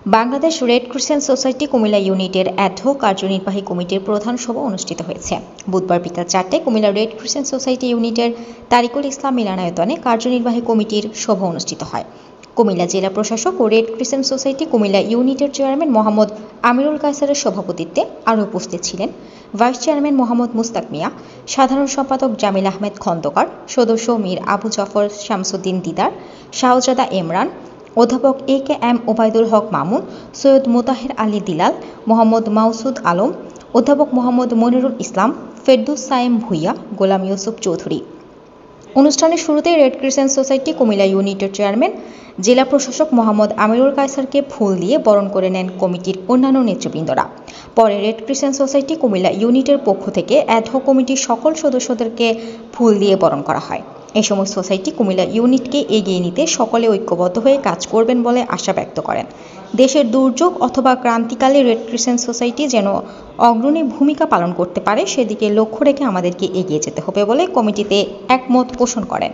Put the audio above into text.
Bangladesh red crescent society Comilla ইউনিটের ad hoc কার্যনির্বাহী কমিটির প্রধান সভা অনুষ্ঠিত হয়েছে। বুধবার বিকাল 4টায় কুমিল্লা রেড ক্রিসেন্ট সোসাইটি ইউনিটের তারিকুল ইসলাম মিলনায়তনে কার্যনির্বাহী কমিটির সভা অনুষ্ঠিত হয়। কুমিল্লা জেলা প্রশাসক ও রেড ক্রিসেন্ট সোসাইটি কুমিল্লা ইউনিটের চেয়ারম্যান মোহাম্মদ আমিরুল কায়সারের সভাপতিত্বে আরও উপস্থিত ছিলেন ভাইস চেয়ারম্যান মোহাম্মদ মুস্তাক মিয়া, সাধারণ সম্পাদক জামিল আহমেদ খন্দকার, সদস্য মীর আবু জাফর শামসুদ্দিন দিদার, শাহজাদা ইমরান, অধ্যাপক এ.কে.এম. ওবায়দুল হক মামুন, সৈয়দ মোতাহের আলী দিলাল, মোহাম্মদ মাউসুদ আলম, অধ্যাপক মোহাম্মদ মনিরুল ইসলাম, ফেরদৌস সায়েম ভুইয়া, গোলাম ইউসুফ চৌধুরী। অনুষ্ঠানের শুরুতে রেড ক্রিসেন্ট সোসাইটি কুমিল্লা ইউনিটের চেয়ারম্যান জেলা প্রশাসক মোহাম্মদ আমিরুল কায়সারকে ফুল দিয়ে বরণ করে নেন কমিটির অন্যান্য নেতৃবৃন্দরা। পরে রেড ক্রিসেন্ট সোসাইটি কুমিল্লা ইউনিটের পক্ষ থেকে অ্যাডহক কমিটির সকল সদস্যদেরকে ফুল দিয়ে বরণ করা হয়। এই সময় সোসাইটি কুমিল্লা ইউনিটকে এগিয়ে নিতে সকলে ঐক্যবদ্ধ হয়ে কাজ করবেন বলে আশা ব্যক্ত করেন। দেশের দুর্যোগ অথবা ক্রান্তিকালে রেড ক্রিসেন্ট সোসাইটি যেন অগ্রণী ভূমিকা পালন করতে পারে সেদিকে লক্ষ্য রেখে আমাদেরকে এগিয়ে যেতে হবে বলে কমিটিতে একমত পোষণ করেন।